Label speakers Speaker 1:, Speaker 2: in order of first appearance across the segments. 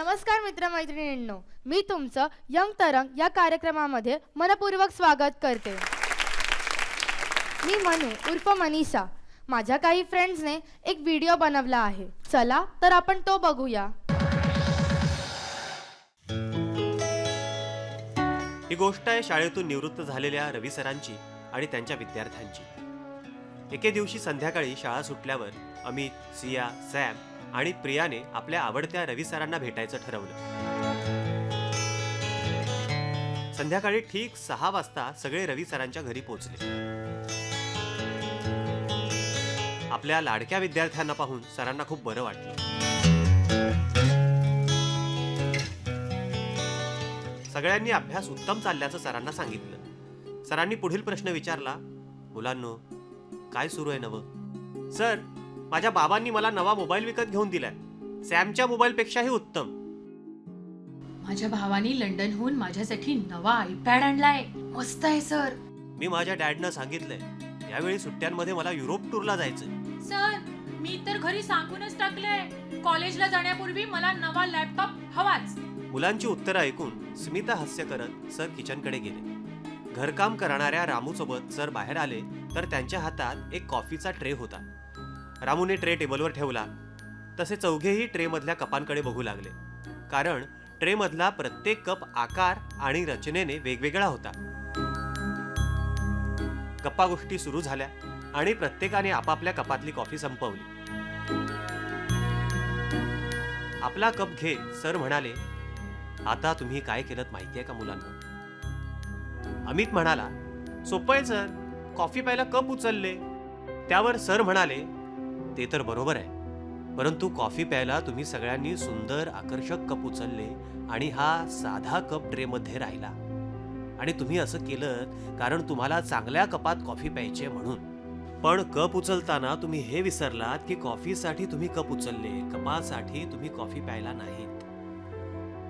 Speaker 1: नमस्कार मित्रमैत्रिणींनो, मी तुमचं यंग तरंग या कार्यक्रमामध्ये मनपूर्वक स्वागत करते। मी मनु उर्फ मनीषा। माझ्या काही फ्रेंड्सने एक व्हिडिओ बनवला आहे, चला तर आपण तो बघूया।
Speaker 2: ही गोष्ट आहे शाळेतून निवृत्त झालेल्या रवी सरांची आणि त्यांच्या विद्यार्थ्यांची। एके दिवशी संध्याकाळी शाळा सुटल्यावर अमित, सिया, सॅम आणि प्रियाने आपल्या आवडत्या रवी सरांना भेटायचं ठरवलं। संध्याकाळी ठीक 6 वाजता सगळे रवी सरांच्या घरी पोहोचले। आपल्या लाडक्या विद्यार्थ्यांना पाहून सरांना खूप बरं वाटलं। सगळ्यांनी अभ्यास उत्तम चालल्याचं सरांना सांगितलं। सरांनी पुढील प्रश्न विचारला, मुलांनो काय सुरू आहे नवं? सर, माझ्या बाबांनी मला नवा मोबाईल विकत घेऊन दिलाय, सॅमच्या मोबाईल पेक्षाही उत्तम।
Speaker 3: माझ्या भावानी लंडनहून माझ्यासाठी नवा आयपॅड आणलाय, मस्त आहे सर।
Speaker 2: मी माझ्या डॅडनं सांगितलंय यावेळी सुट्ट्यांमध्ये मला युरोप टूरला जायचंय।
Speaker 3: सर, मी तर घरी सांगूनच टाकलंय, कॉलेजला जाण्यापूर्वी मला नवा लॅपटॉप हवाच।
Speaker 2: मुलांची उत्तरं ऐकून स्मिता हास्य करत सर किचनकडे गेले। घरकाम करणाऱ्या रामूसोबत सर बाहेर आले तर त्यांच्या हातात एक कॉफीचा ट्रे होता। रामूने ट्रे टेबलवर ठेवला, तसे चौघेही ट्रे मधल्या कपांकडे बघू लागले, कारण ट्रे मधला प्रत्येक कप आकार आणि रचनेने वेगवेगळा होता। गप्पा गोष्टी सुरू झाल्या आणि प्रत्येकाने आपापल्या कपातली कॉफी संपवली। आपला कप घेत सर म्हणाले, आता तुम्ही काय केलं माहितीये का मुलांना? अमित म्हणाला, सोपं आहे सर, कॉफी प्यायला कप उचलले। त्यावर सर म्हणाले, ते तर बरोबर आहे, परंतु कॉफी प्यायला तुम्ही सगळ्यांनी सुंदर आकर्षक कप उचलले आणि हा साधा कप ट्रे मध्ये राहिला, आणि तुम्ही असं केलं कारण तुम्हाला चांगल्या कपात कॉफी प्यायची म्हणून। पण कप उचलताना तुम्ही हे विसरलात की कॉफीसाठी तुम्ही कप उचलले, कपासाठी तुम्ही कॉफी प्यायला नाहीत।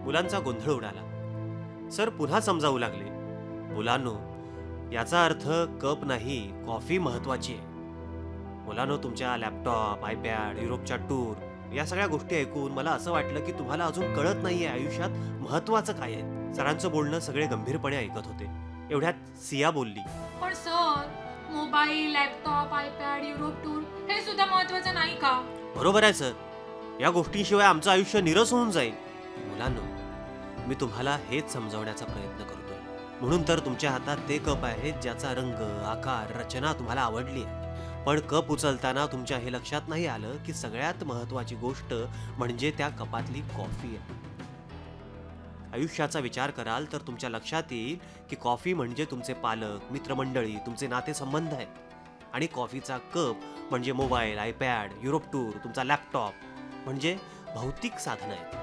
Speaker 2: मुलांचा गोंधळ उडाला। सर पुन्हा समजावू लागले, मुलांनो याचा अर्थ कप नाही, कॉफी महत्वाची आहे। मुलांनो, तुमच्या लॅपटॉप, आयपॅड, युरोपच्या टूर या सगळ्या गोष्टी ऐकून मला असं वाटलं की तुम्हाला अजून कळत नाहीये आयुष्यात महत्वाचं काय आहे। सरांचं बोलणं सगळे गंभीरपणे ऐकत होते। एवढ्यात सिया बोलली, पण
Speaker 3: sir, mobile, laptop, iPad, Europe tour हे सुद्धा महत्वाचं नाही का?
Speaker 2: बरोबर आहे सर, या गोष्टींशिवाय आमचं आयुष्य निरस होऊन जाईल। मुलांनो, मी तुम्हाला हेच समजावण्याचा प्रयत्न करतोय, म्हणून तर तुमच्या हातात ते कप आहेत ज्याचा रंग, आकार, रचना तुम्हाला आवडली आहे। पण कप उचलताना तुमच्या हे लक्षात नाही आलं की सगळ्यात महत्वाची गोष्ट म्हणजे त्या कपातली कॉफी आहे। आयुष्याचा विचार कराल तर तुमच्या लक्षात येईल की कॉफी म्हणजे तुमचे पालक, मित्रमंडळी, तुमचे नातेसंबंध आहेत, आणि कॉफीचा कप म्हणजे मोबाईल, आयपॅड, युरोप टूर, तुमचा लॅपटॉप म्हणजे भौतिक साधनं आहेत।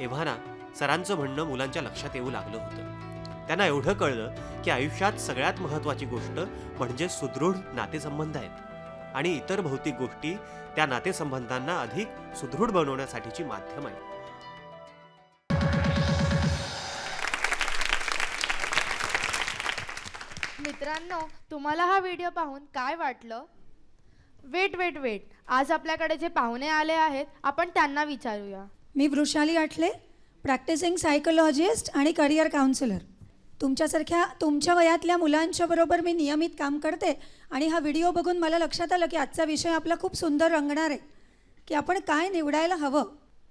Speaker 2: एव्हाना सरांचं म्हणणं मुलांच्या लक्षात येऊ लागलं होतं। त्यांना एवढं कळलं की आयुष्यात सगळ्यात महत्वाची गोष्ट म्हणजे सुदृढ नातेसंबंध आहेत, आणि इतर भौतिक गोष्टी त्या नातेसंबंधांना अधिक सुदृढ बनवण्यासाठीची माध्यम आहे।
Speaker 1: मित्रांनो, तुम्हाला हा व्हिडिओ पाहून काय वाटलं? वेट, आज आपल्याकडे जे पाहुणे आले आहेत आपण त्यांना विचारूया।
Speaker 4: मी वृषाली आठले, प्रॅक्टिसिंग सायकोलॉजिस्ट आणि करिअर काउन्सिलर। तुमच्यासारख्या तुमच्या वयातल्या मुलांच्या बरोबर मी नियमित काम करते, आणि हा व्हिडिओ बघून मला लक्षात आलं की आजचा विषय आपला खूप सुंदर रंगणार आहे की आपण काय निवडायला हवं।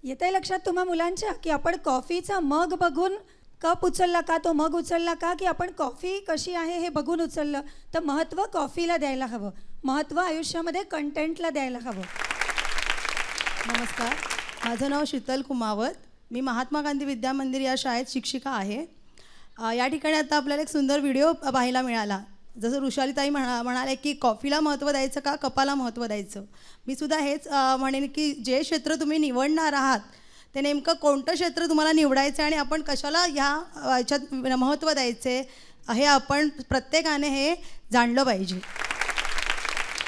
Speaker 4: येत आहे लक्षात तुम्हा मुलांच्या की आपण कॉफीचा मग बघून कप उचलला का, तो मग उचलला का, की आपण कॉफी कशी आहे हे बघून उचललं? तर महत्त्व कॉफीला द्यायला हवं, महत्त्व आयुष्यामध्ये कंटेंटला द्यायला हवं।
Speaker 5: नमस्कार, माझं नाव शीतल कुमावत, मी महात्मा गांधी विद्या मंदिर या शाळेत शिक्षिका आहे। या ठिकाणी आता आपल्याला एक सुंदर व्हिडिओ पाहायला मिळाला। जसं वृषालीताई म्हणाले की कॉफीला महत्त्व द्यायचं का कपाला महत्त्व द्यायचं, मी सुद्धा हेच म्हणेन की जे क्षेत्र तुम्ही निवडणार आहात ते नेमकं कोणतं क्षेत्र तुम्हाला निवडायचं आणि आपण कशाला ह्याच्यात महत्त्व द्यायचे हे आपण प्रत्येकाने हे जाणलं पाहिजे।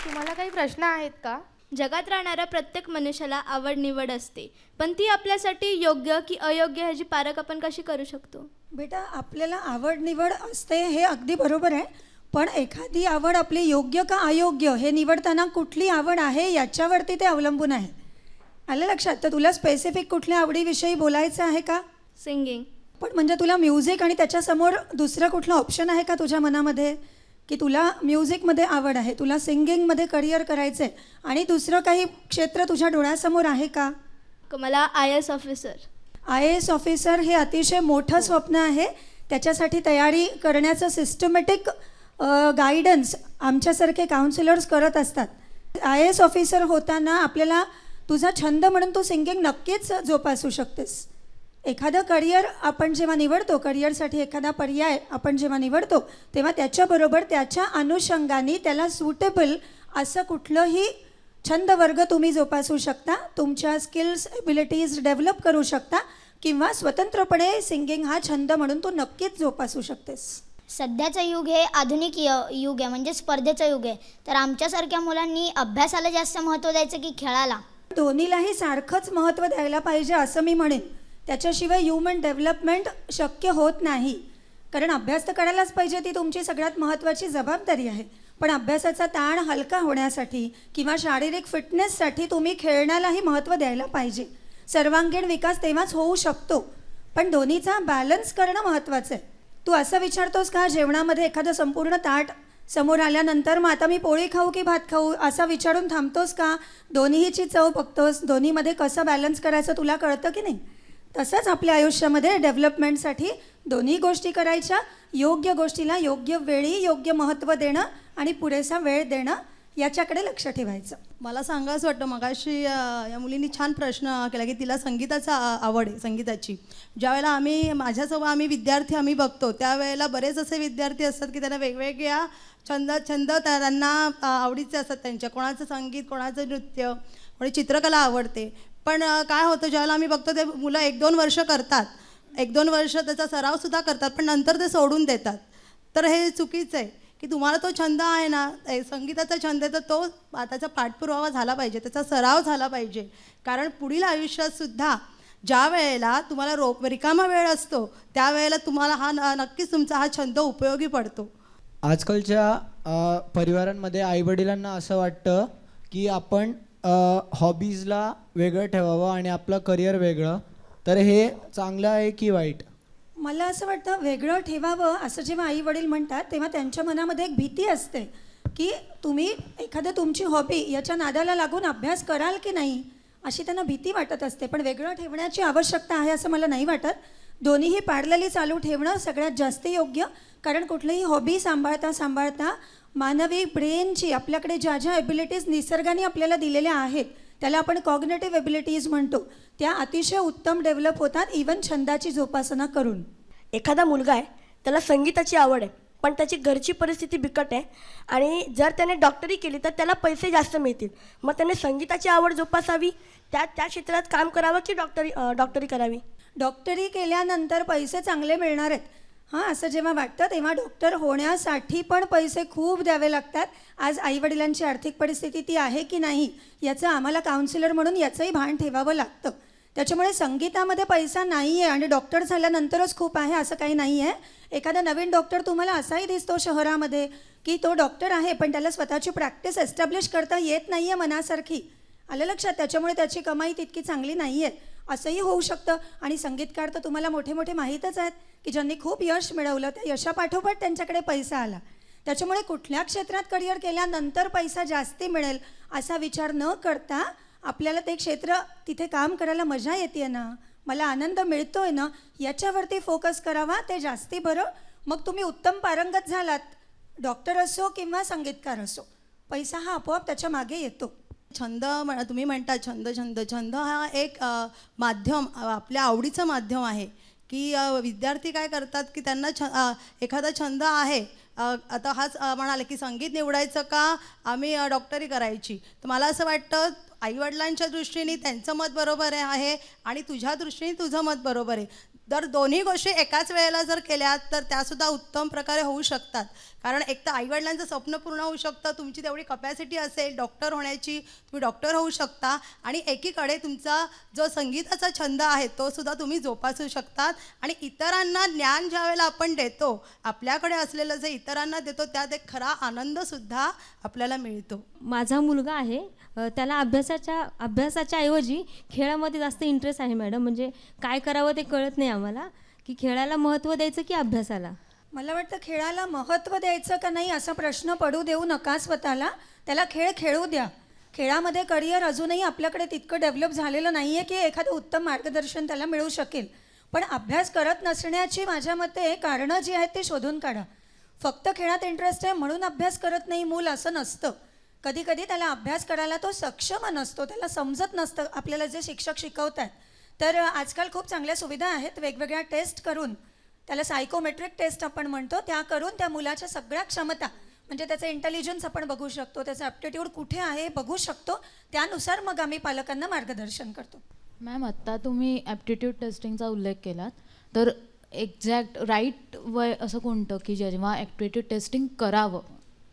Speaker 1: तुम्हाला काही प्रश्न आहेत का?
Speaker 6: जगात राहणाऱ्या प्रत्येक मनुष्याला आवड निवड असते, पण ती आपल्यासाठी योग्य की अयोग्य ह्याची पारख आपण कशी करू शकतो?
Speaker 4: बेटा, आपल्याला आवड निवड असते हे अगदी बरोबर आहे, पण एखादी आवड आपली योग्य का अयोग्य हे निवडताना कुठली आवड आहे याच्यावरती ते अवलंबून आहे। आलं लक्षात? तर तुला स्पेसिफिक कुठल्या आवडीविषयी बोलायचं आहे का?
Speaker 6: सिंगिंग.
Speaker 4: पण म्हणजे तुला म्युझिक आणि त्याच्यासमोर दुसरं कुठलं ऑप्शन आहे का तुझ्या मनामध्ये, की तुला म्युझिकमध्ये आवड आहे, तुला सिंगिंगमध्ये करिअर करायचं आहे आणि दुसरं काही क्षेत्र तुझ्या डोळ्यासमोर आहे का?
Speaker 6: मला IAS ऑफिसर.
Speaker 4: IAS ऑफिसर हे अतिशय मोठं स्वप्न आहे. त्याच्यासाठी तयारी करण्याचं सिस्टमॅटिक गायडन्स आमच्यासारखे काउन्सिलर्स करत असतात. IAS ऑफिसर होताना आपल्याला तुझा छंद म्हणून तू सिंगिंग नक्कीच जोपासू शकतेस. एखादं करिअर आपण जेव्हा निवडतो, करिअरसाठी एखादा पर्याय आपण जेव्हा निवडतो, तेव्हा त्याच्याबरोबर त्याच्या अनुषंगाने त्याला सुटेबल असं कुठलंही छंद वर्ग तुम्ही जोपासू शकता, तुमच्या स्किल्स एबिलिटीज डेव्हलप करू शकता किंवा स्वतंत्रपणे सिंगिंग हा छंद म्हणून तू नक्कीच जोपासू शकतेस.
Speaker 7: सध्याचं युग हे आधुनिक युग आहे, म्हणजे स्पर्धेचं युग आहे. तर आमच्यासारख्या मुलांनी अभ्यासाला जास्त महत्त्व द्यायचं की खेळाला?
Speaker 4: दोन्हीलाही सारखंच महत्त्व द्यायला पाहिजे असं मी म्हणेन. त्याच्याशिवाय ह्युमन डेव्हलपमेंट शक्य होत नाही. कारण अभ्यास तर करायलाच पाहिजे, ती तुमची सगळ्यात महत्त्वाची जबाबदारी आहे. पण अभ्यासाचा ताण हलका होण्यासाठी किंवा शारीरिक फिटनेससाठी तुम्ही खेळण्यालाही महत्त्व द्यायला पाहिजे. सर्वांगीण विकास तेव्हाच होऊ शकतो. पण दोन्हीचा बॅलन्स करणं महत्त्वाचं आहे. तू असं विचारतोस का, जेवणामध्ये एखादं संपूर्ण ताट समोर आल्यानंतर मग आता मी पोळी खाऊ की भात खाऊ असं विचारून थांबतोस का? दोन्हीची चव बघतोस, दोन्हीमध्ये कसं बॅलन्स करायचं तुला कळतं की नाही? तसंच आपल्या आयुष्यामध्ये डेव्हलपमेंटसाठी दोन्ही गोष्टी करायच्या. योग्य गोष्टीला योग्य वेळी योग्य महत्त्व देणं आणि पुरेसा वेळ देणं याच्याकडे लक्ष ठेवायचं.
Speaker 5: मला सांगायचं वाटतं, मगाशी या मुलींनी छान प्रश्न केला की तिला संगीताचा आवड आहे, संगीताची. ज्यावेळेला माझ्यासोबत आम्ही विद्यार्थी बघतो, त्यावेळेला बरेच असे विद्यार्थी असतात की त्यांना वेगवेगळ्या छंद त्यांना आवडीचे असतात त्यांच्या. कोणाचं संगीत, कोणाचं नृत्य, कोणी चित्रकला आवडते. पण काय होतं, ज्यावेळेला आम्ही बघतो ते मुलं 1-2 वर्ष करतात, 1-2 वर्ष त्याचा सरावसुद्धा करतात, पण नंतर ते सोडून देतात. तर हे चुकीचं आहे की तुम्हाला तो छंद आहे ना, संगीताचा छंद आहे, तर तो त्याचा पाठपुरावा झाला पाहिजे, त्याचा सराव झाला पाहिजे. कारण पुढील आयुष्यातसुद्धा ज्या वेळेला तुम्हाला रिकामा वेळ असतो, त्यावेळेला तुम्हाला नक्कीच तुमचा हा छंद उपयोगी पडतो.
Speaker 8: आजकालच्या परिवारांमध्ये आईवडिलांना असं वाटतं की आपण हॉबीजला वेगळं ठेवावं आणि आपलं करिअर वेगळं. तर हे चांगलं आहे की वाईट?
Speaker 4: मला असं वाटतं वेगळं ठेवावं असं जेव्हा आई वडील म्हणतात तेव्हा त्यांच्या मनामध्ये एक भीती असते की तुम्ही एखादं तुमची हॉबी याच्या नादाला लागून अभ्यास कराल की नाही अशी त्यांना भीती वाटत असते. पण वेगळं ठेवण्याची आवश्यकता आहे असं मला नाही वाटत. दोन्हीही पॅरलली चालू ठेवणं सगळ्यात जास्त योग्य. कारण कुठलीही हॉबी सांभाळता मानवी ब्रेनची आपल्याकडे ज्या ज्या एबिलिटीज निसर्गाने आपल्याला दिलेल्या आहेत, त्याला आपण कॉग्नेटिव्ह एबिलिटीज म्हणतो, त्या अतिशय उत्तम डेव्हलप होतात इवन छंदाची जोपासना करून.
Speaker 9: एखादा मुलगा आहे, त्याला संगीताची आवड आहे, पण त्याची घरची परिस्थिती बिकट आहे आणि जर त्याने डॉक्टरी केली तर त्याला पैसे जास्त मिळतील. मग त्याने संगीताची आवड जोपासावी, त्या क्षेत्रात काम करावं की डॉक्टरी करावी?
Speaker 4: डॉक्टरी केल्यानंतर पैसे चांगले मिळणार आहेत हां, असं जेव्हा वाटतं तेव्हा डॉक्टर होण्यासाठी पण पैसे खूप द्यावे लागतात. आज आईवडिलांची आर्थिक परिस्थिती ती आहे की नाही याचं आम्हाला काउन्सिलर म्हणून याचंही भान ठेवावं लागतं. त्याच्यामुळे संगीतामध्ये पैसा नाही आहे आणि डॉक्टर झाल्यानंतरच खूप आहे असं काही नाही आहे. एखादा नवीन डॉक्टर तुम्हाला असाही दिसतो शहरामध्ये की तो डॉक्टर आहे पण त्याला स्वतःची प्रॅक्टिस एस्टॅब्लिश करता येत नाही आहे मनासारखी. आलं लक्षात? त्याच्यामुळे त्याची कमाई तितकी चांगली नाही आहे असंही होऊ शकतं. आणि संगीतकार तर तुम्हाला मोठे मोठे माहीतच आहेत की ज्यांनी खूप यश मिळवलं, त्या यशापाठोपाठ त्यांच्याकडे पैसा आला. त्याच्यामुळे कुठल्या क्षेत्रात करिअर केल्यानंतर पैसा जास्ती मिळेल असा विचार न करता आपल्याला ते क्षेत्र तिथे काम करायला मजा येते ना, मला आनंद मिळतो आहे ना, याच्यावरती फोकस करावा, ते जास्ती बरं. मग तुम्ही उत्तम पारंगत झालात, डॉक्टर असो किंवा संगीतकार असो, पैसा हा आपोआप त्याच्या मागे येतो.
Speaker 5: छंद तुम्ही म्हणता छंद हा एक माध्यम, आपल्या आवडीचं माध्यम आहे की विद्यार्थी काय करतात की त्यांना एखादा छंद आहे. आता हाच म्हणाले की संगीत निवडायचं का आम्ही डॉक्टरी करायची. तर मला असं वाटतं आईवडिलांच्या दृष्टीने त्यांचं मत बरोबर आहे आणि तुझ्या दृष्टीने तुझं मत बरोबर आहे. जर दोन्ही गोष्टी एकाच वेळेला जर केल्या तर त्यासुद्धा उत्तम प्रकारे होऊ शकतात. कारण एक तर आईवडिलांचं स्वप्न पूर्ण होऊ शकतं, तुमची तेवढी कपॅसिटी असेल डॉक्टर होण्याची, तुम्ही डॉक्टर होऊ शकता, आणि एकीकडे तुमचा जो संगीताचा छंद आहे तो सुद्धा तुम्ही जोपासू शकतात. आणि इतरांना ज्ञान ज्या वेळेला आपण देतो, आपल्याकडे असलेलं जे इतरांना देतो त्यात एक खरा आनंदसुद्धा आपल्याला मिळतो.
Speaker 10: माझा मुलगा आहे, त्याला अभ्यासाच्या ऐवजी खेळामध्ये जास्त इंटरेस्ट आहे मॅडम. म्हणजे काय करावं ते कळत नाही आम्हाला, की खेळाला महत्त्व द्यायचं की अभ्यासाला.
Speaker 4: मला वाटतं खेळाला महत्त्व द्यायचं का नाही असा प्रश्न पडू देऊ नका स्वतःला. त्याला खेळ खेळू द्या. खेळामध्ये करिअर अजूनही आपल्याकडे तितकं डेव्हलप झालेलं नाही आहे की एखादं उत्तम मार्गदर्शन त्याला मिळू शकेल. पण अभ्यास करत नसण्याची माझ्या मते कारणं जी आहेत ती शोधून काढा. फक्त खेळात इंटरेस्ट आहे म्हणून अभ्यास करत नाही मूल असं नसतं. कधी कधी त्याला अभ्यास करायला तो सक्षम नसतो, त्याला समजत नसतं आपल्याला जे शिक्षक शिकवतात. तर आजकाल खूप चांगल्या सुविधा आहेत. वेगवेगळ्या टेस्ट करून, त्याला सायकोमेट्रिक टेस्ट आपण म्हणतो, त्या करून त्या मुलाच्या सगळ्या क्षमता, म्हणजे त्याचं इंटेलिजन्स आपण बघू शकतो, त्याचं ॲप्टिट्यूड कुठे आहे बघू शकतो. त्यानुसार मग आम्ही पालकांना मार्गदर्शन करतो.
Speaker 11: मॅम, आत्ता तुम्ही ॲप्टिट्यूड टेस्टिंगचा उल्लेख केलात, तर एक्झॅक्ट राईट वय असं कोणतं की जेव्हा ॲप्टिट्यूड टेस्टिंग करावं,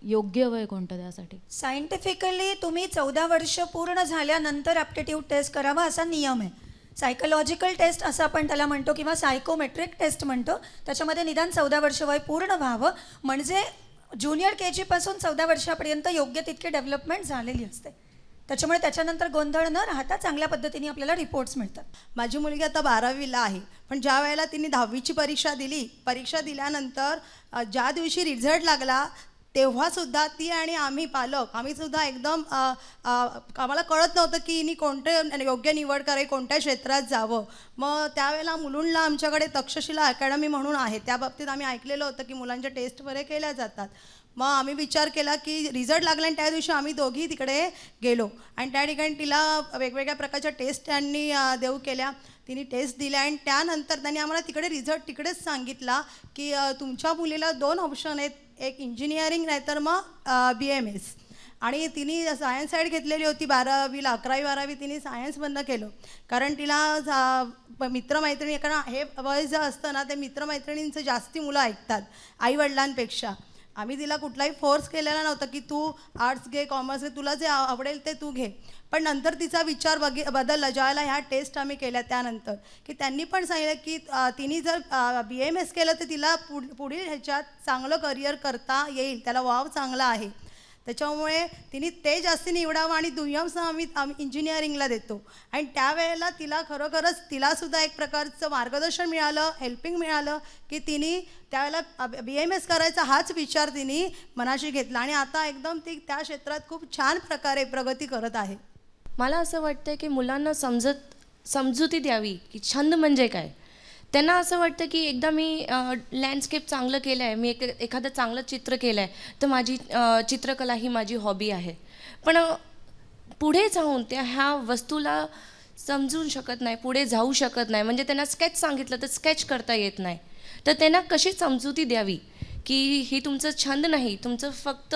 Speaker 11: योग्य वय कोणतं त्यासाठी?
Speaker 4: सायंटिफिकली तुम्ही 14 वर्ष पूर्ण झाल्यानंतर ॲप्टिट्यूड टेस्ट करावा असा नियम आहे. सायकोलॉजिकल टेस्ट असं आपण त्याला म्हणतो किंवा सायकोमेट्रिक टेस्ट म्हणतो. त्याच्यामध्ये निदान 14 वर्ष वय पूर्ण व्हावं, म्हणजे ज्युनियर KG पासून 14 वर्षापर्यंत योग्य तितकी डेव्हलपमेंट झालेली असते. त्याच्यामुळे त्याच्यानंतर गोंधळ न राहता चांगल्या पद्धतीने आपल्याला रिपोर्ट्स मिळतात.
Speaker 5: माझी मुलगी आता 12वीला आहे, पण ज्या वेळेला तिने 10वीची परीक्षा दिली, परीक्षा दिल्यानंतर ज्या दिवशी रिझल्ट लागला तेव्हासुद्धा ती आणि आम्ही पालक, आम्हीसुद्धा एकदम आम्हाला कळत नव्हतं की हिनी कोणते योग्य निवड करावी, कोणत्या क्षेत्रात जावं. मग त्यावेळेला मुलुंडला आमच्याकडे तक्षशिला अकॅडमी म्हणून आहे, त्या बाबतीत आम्ही ऐकलेलं होतं की मुलांच्या टेस्ट वगैरे केल्या जातात. मग आम्ही विचार केला की रिझल्ट लागला आणि त्या दिवशी आम्ही दोघी तिकडे गेलो आणि त्या ठिकाणी तिला वेगवेगळ्या प्रकारच्या टेस्ट त्यांनी देऊ केल्या. तिने टेस्ट दिल्या आणि त्यानंतर त्यांनी आम्हाला तिकडे रिझल्ट तिकडेच सांगितला की तुमच्या मुलीला 2 ऑप्शन आहेत, एक इंजिनिअरिंग नाहीतर मग BMS. आणि तिने सायन्स साईड घेतलेली होती 12वीला, 11वी-12वी तिने सायन्स बंद केलं. कारण तिला मित्रमैत्रिणी, कारण हे वय जे असतं ना ते मित्रमैत्रिणींचं जास्ती मुलं ऐकतात आईवडिलांपेक्षा. आम्ही तिला कुठलाही फोर्स केलेला नव्हता की तू आर्ट्स घे, कॉमर्स घे, तुला जे आवडेल ते तू घे. पण नंतर तिचा विचार बदलला ज्यावेळेला ह्या टेस्ट आम्ही केल्या त्यानंतर, की त्यांनी पण सांगितलं की तिने जर BMS केलं तर तिला पुढील ह्याच्यात चांगलं करिअर करता येईल, त्याला वाव चांगला आहे. त्याच्यामुळे तिने ते जास्ती निवडावं आणि दुय्यमसह आम्ही इंजिनिअरिंगला देतो. आणि त्यावेळेला तिला खरोखरच तिलासुद्धा एक प्रकारचं मार्गदर्शन मिळालं, हेल्पिंग मिळालं की तिने त्यावेळेला BMS करायचा हाच विचार तिने मनाशी घेतला आणि आता एकदम ती त्या क्षेत्रात खूप छान प्रकारे प्रगती करत आहे.
Speaker 12: मला असं वाटतं की मुलांना समजुती द्यावी की छंद म्हणजे काय. त्यांना असं वाटतं की एकदा मी लँडस्केप चांगलं केलं आहे, मी एखादं चांगलं चित्र केलं आहे तर माझी चित्रकला ही माझी हॉबी आहे. पण पुढे जाऊन त्या ह्या वस्तूला समजून शकत नाही, पुढे जाऊ शकत नाही. म्हणजे त्यांना स्केच सांगितलं तर स्केच करता येत नाही. तर त्यांना कशी समजुती द्यावी की ही तुमचं छंद नाही, तुमचं फक्त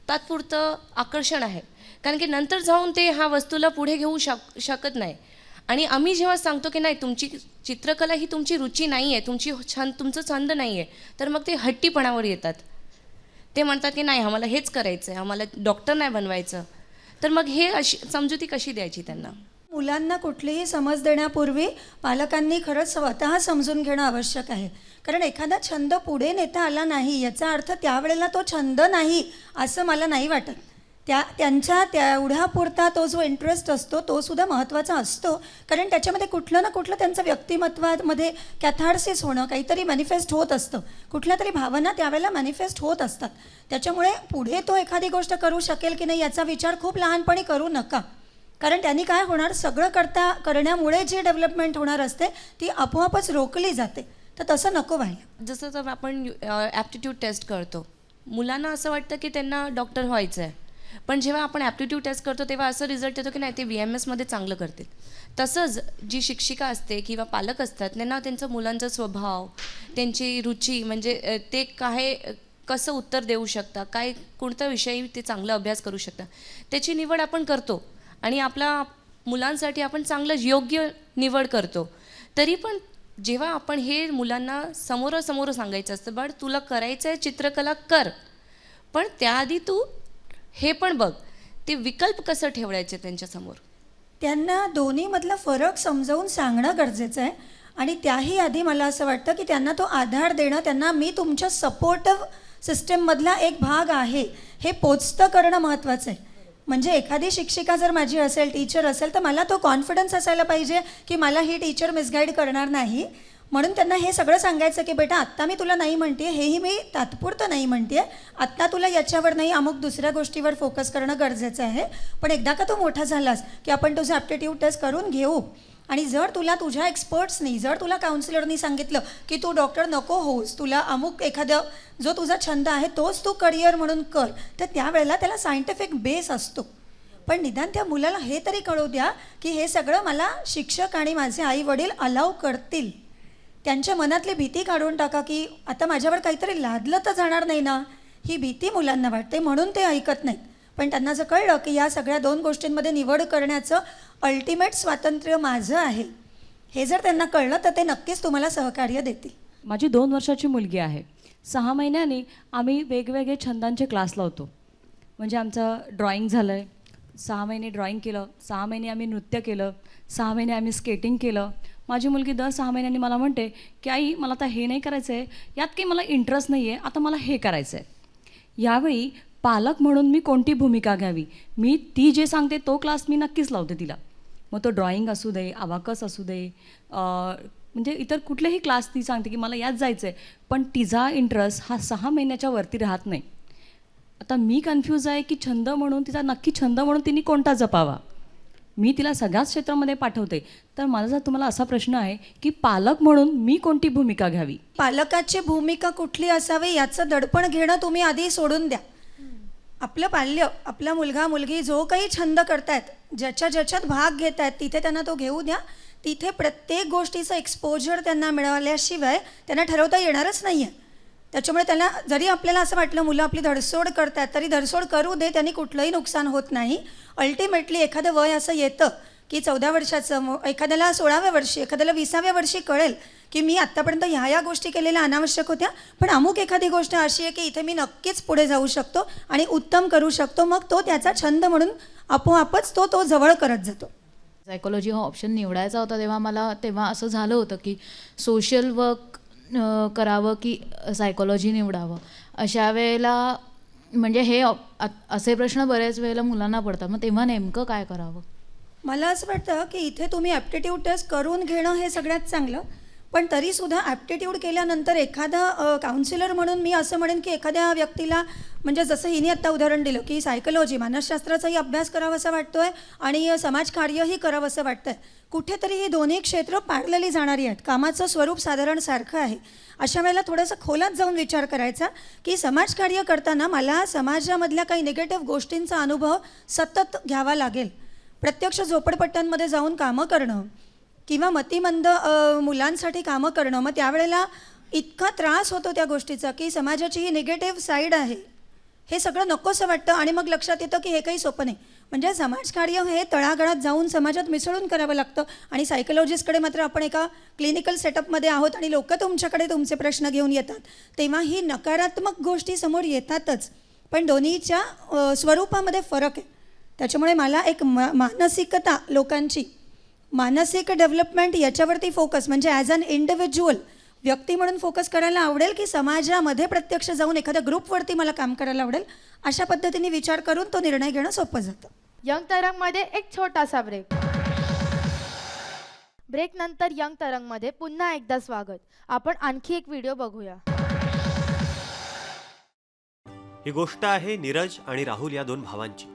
Speaker 12: तात्पुरतं आकर्षण आहे. कारण की नंतर जाऊन ते ह्या वस्तूला पुढे घेऊ शकत नाही. आणि आम्ही जेव्हा सांगतो की नाही तुमची चित्रकला ही तुमची रुची नाही आहे, तुमचं छंद नाही आहे, तर मग ते हट्टीपणावर येतात. ते म्हणतात की नाही आम्हाला हेच करायचं आहे, आम्हाला डॉक्टर नाही बनवायचं. तर मग हे समजुती कशी द्यायची त्यांना?
Speaker 4: मुलांना कुठलीही समज देण्यापूर्वी पालकांनी खरंच स्वतः समजून घेणं आवश्यक आहे. कारण एखादा छंद पुढे नेता आला नाही याचा अर्थ त्यावेळेला तो छंद नाही असं मला नाही वाटत. त्यांच्या तेवढ्यापुरता तो जो इंटरेस्ट असतो तो सुद्धा महत्त्वाचा असतो. कारण त्याच्यामध्ये कुठलं ना कुठलं त्यांचं व्यक्तिमत्वामध्ये कॅथार्सिस होणं, काहीतरी मॅनिफेस्ट होत असतं, कुठल्या तरी भावना त्यावेळेला मॅनिफेस्ट होत असतात. त्याच्यामुळे पुढे तो एखादी गोष्ट करू शकेल की नाही याचा विचार खूप लहानपणी करू नका. कारण त्यांनी काय होणार, सगळं करण्यामुळे जी डेव्हलपमेंट होणार असते ती आपोआपच रोखली जाते. तर तसं नको व्हायला.
Speaker 12: जसं तर आपण ॲप्टिट्यूड टेस्ट करतो, मुलांना असं वाटतं की त्यांना डॉक्टर व्हायचं आहे. पण जेव्हा आपण ॲप्टिट्यूड टेस्ट करतो तेव्हा असं रिझल्ट येतो की नाही ते BMS मध्ये चांगलं करतील. तसंच जी शिक्षिका असते किंवा पालक असतात त्यांना त्यांचं मुलांचा स्वभाव, त्यांची रुची, म्हणजे ते कसं उत्तर देऊ शकता, कोणत्या विषयी ते चांगला अभ्यास करू शकता, त्याची निवड आपण करतो आणि आपल्या मुलांसाठी आपण चांगलं योग्य निवड करतो. तरी पण जेव्हा आपण हे मुलांना समोरासमोर सांगायचं असतं, बाळ तुला करायचं आहे चित्रकला कर, पण त्याआधी तू हे पण बघ, ते विकल्प कसं ठेवायचे त्यांच्यासमोर.
Speaker 4: त्यांना दोन्हीमधला फरक समजावून सांगणं गरजेचं आहे आणि त्याही आधी मला असं वाटतं की त्यांना तो आधार देणं, त्यांना मी तुमच्या सपोर्टिव्ह सिस्टीममधला एक भाग आहे हे पोचतं करणं महत्त्वाचं आहे. म्हणजे एखादी शिक्षिका जर माझी असेल, टीचर असेल, तर मला तो कॉन्फिडन्स असायला पाहिजे की मला ही टीचर मिसगाईड करणार नाही. म्हणून त्यांना हे सगळं सांगायचं की बेटा आत्ता मी तुला नाही म्हणते, हेही मी तात्पुरतं नाही म्हणते, आत्ता तुला याच्यावर नाही अमुक दुसऱ्या गोष्टीवर फोकस करणं गरजेचं आहे. पण एकदा का तू मोठा झालास की आपण तुझं ॲप्टिट्यूड टेस्ट करून घेऊ आणि जर तुला तुझ्या एक्सपर्ट्सनी, जर तुला काउन्सिलरनी सांगितलं की तू डॉक्टर नको होस, तुला अमुक एखादं जो तुझा छंद आहे तोच तू करिअर म्हणून कर, तर त्यावेळेला त्याला सायंटिफिक बेस असतो. पण निदान त्या मुलाला हे तरी कळू द्या की हे सगळं मला शिक्षक आणि माझे आई वडील अलाव करतील. त्यांच्या मनातली भीती काढून टाका की आता माझ्यावर काहीतरी लादलं तर जाणार नाही ना, ही भीती मुलांना वाटते म्हणून ते ऐकत नाहीत. पण त्यांना जर कळलं की या सगळ्या दोन गोष्टींमध्ये निवड करण्याचं अल्टिमेट स्वातंत्र्य माझं आहे, हे जर त्यांना कळलं तर ते नक्कीच तुम्हाला सहकार्य देतील.
Speaker 13: माझी 2 वर्षाची मुलगी आहे. 6 महिन्यांनी आम्ही वेगवेगळे छंदांचे क्लास लावतो. म्हणजे आमचं ड्रॉइंग झालं आहे, 6 महिने ड्रॉइंग केलं, 6 महिने आम्ही नृत्य केलं, 6 महिने आम्ही स्केटिंग केलं. माझी मुलगी दर 6 महिन्यांनी मला म्हणते की आई मला आता हे नाही करायचं आहे, यात काही मला इंटरेस्ट नाही आहे, आता मला हे करायचं आहे. यावेळी पालक म्हणून मी कोणती भूमिका घ्यावी, मी ती जे सांगते तो क्लास मी नक्कीच लावते तिला. मग तो ड्रॉइंग असू दे, अबाकस असू दे, म्हणजे इतर कुठलेही क्लास ती सांगते की मला यात जायचं आहे, पण तिचा इंटरेस्ट हा 6 महिन्याच्या वरती राहत नाही. आता मी कन्फ्यूज आहे की छंद म्हणून तिचा नक्की छंद म्हणून तिने कोणता जपावा. मी तिला सगळ्याच क्षेत्रामध्ये पाठवते. तर माझा तुम्हाला असा प्रश्न आहे की पालक म्हणून मी कोणती भूमिका घ्यावी.
Speaker 4: पालकाची भूमिका कुठली असावी याचं दडपण घेणं तुम्ही आधी सोडून द्या. आपलं पाल्य, आपला मुलगा मुलगी जो काही छंद करतायत, ज्याच्यात भाग घेत आहेत तिथे त्यांना तो घेऊ द्या. तिथे प्रत्येक गोष्टीचं एक्सपोजर त्यांना मिळाल्याशिवाय त्यांना ठरवता येणारच नाही आहे. त्याच्यामुळे त्यांना जरी आपल्याला असं वाटलं मुलं आपली धडसोड करतात तरी धडसोड करू दे, त्यांनी कुठलंही नुकसान होत नाही. अल्टिमेटली एखादं वय असं येतं की 14 वर्षाचं, एखाद्याला 16व्या वर्षी, एखाद्याला 20व्या वर्षी कळेल की मी आत्तापर्यंत ह्या गोष्टी केलेल्या अनावश्यक होत्या, पण अमुक एखादी गोष्ट अशी आहे की इथे मी नक्कीच पुढे जाऊ शकतो आणि उत्तम करू शकतो. मग तो त्याचा छंद म्हणून आपोआपच तो जवळ करत जातो.
Speaker 11: सायकोलॉजी हा ऑप्शन निवडायचा होता तेव्हा मला असं झालं होतं की सोशल वर्क करावं की सायकोलॉजी निवडावं. अशा वेळेला म्हणजे हे असे प्रश्न बरेच वेळेला मुलांना पडतात, मग तेव्हा नेमकं काय करावं.
Speaker 4: मला असं वाटतं की इथे तुम्ही ॲप्टिट्यूड टेस्ट करून घेणं हे सगळ्यात चांगलं. पण तरीसुद्धा ॲप्टिट्यूड केल्यानंतर एखादा काउन्सिलर म्हणून मी असं म्हणेन की एखाद्या व्यक्तीला, म्हणजे जसं हिने आत्ता उदाहरण दिलं की सायकोलॉजी, मानसशास्त्राचाही अभ्यास करावासा वाटतो आहे आणि समाजकार्यही करावंसं वाटतं आहे, कुठेतरी ही दोन्ही क्षेत्र पाडलेली जाणारी आहेत, कामाचं स्वरूप साधारण सारखं आहे. अशा वेळेला थोडंसं खोलात जाऊन विचार करायचा की समाजकार्य करताना मला समाजामधल्या काही निगेटिव्ह गोष्टींचा अनुभव सतत घ्यावा लागेल. प्रत्यक्ष झोपडपट्ट्यांमध्ये जाऊन कामं करणं किंवा मतिमंद मुलांसाठी कामं करणं, मग त्यावेळेला इतका त्रास होतो त्या गोष्टीचा की समाजाची ही निगेटिव्ह साईड आहे, हे सगळं नकोसं वाटतं. आणि मग लक्षात येतं की हे काही सोपं नाही. म्हणजे समाजकार्य हे तळागाळात जाऊन समाजात मिसळून करावं लागतं. आणि सायकोलॉजिस्टकडे मात्र आपण एका क्लिनिकल सेटअपमध्ये आहोत आणि लोक तुमच्याकडे तुमचे प्रश्न घेऊन येतात, तेव्हा ही नकारात्मक गोष्टी समोर येतातच, पण दोन्हीच्या स्वरूपामध्ये फरक आहे. त्याच्यामुळे मला एक मानसिकता, लोकांची मानसिक डेव्हलपमेंट याच्यावरती फोकस, म्हणजे ॲज अन इंडिव्हिज्युअल व्यक्ती म्हणून फोकस करायला आवडेल की समाजामध्ये प्रत्यक्ष जाऊन एखाद्या ग्रुपवरती मला काम करायला आवडेल, अशा पद्धतीने विचार करून तो निर्णय घेणं सोपं जातं.
Speaker 1: यंग तरंगमध्ये एक छोटासा ब्रेक नंतर यंग तरंगमध्ये पुन्हा एकदा स्वागत. आपण आणखी एक व्हिडिओ बघूया.
Speaker 2: ही गोष्ट आहे नीरज आणि राहुल या 2 भावांची.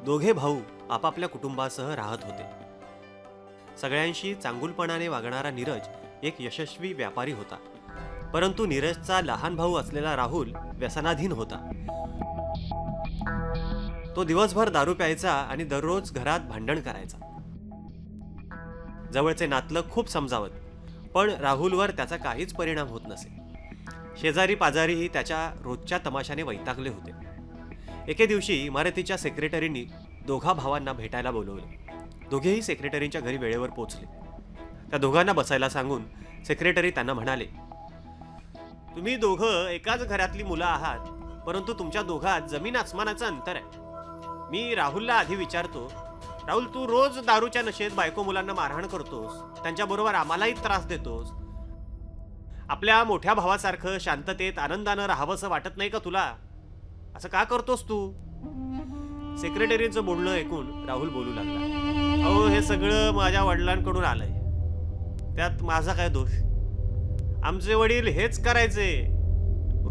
Speaker 2: दोघे भाऊ आपापल्या कुटुंबासह राहत होते. सगळ्यांशी चांगुलपणाने वागणारा नीरज एक यशस्वी व्यापारी होता, परंतु नीरजचा लहान भाऊ असलेला राहुल व्यसनाधीन होता. तो दिवसभर दारू प्यायचा आणि दररोज घरात भांडण करायचा. जवळचे नातलग खूप समजावत, पण राहुलवर त्याचा काहीच परिणाम होत नसे. शेजारी पाजारीही त्याच्या रोजच्या तमाशाने वैतागले होते. एके दिवशी इमारतीच्या सेक्रेटरींनी दोघा भावांना भेटायला बोलवले. दोघेही सेक्रेटरींच्या घरी वेळेवर पोचले. त्या दोघांना बसायला सांगून सेक्रेटरी त्यांना म्हणाले, तुम्ही दोघं एकाच घरातली मुलं आहात, परंतु तुमच्या दोघात जमीन आसमानाचं अंतर आहे. मी राहुलला आधी विचारतो, राहुल, तू रोज दारूच्या नशेत बायको मुलांना मारहाण करतोस, त्यांच्याबरोबर आम्हालाही त्रास देतोस. आपल्या मोठ्या भावासारखं शांततेत आनंदानं राहावंसं वाटत नाही का तुला? असं का करतोस तू? सेक्रेटरीचं बोलणं ऐकून राहुल बोलू लागला, अहो, हे सगळं माझ्या वडिलांकडून आलंय, त्यात माझा काय दोष? आमचे वडील हेच करायचे,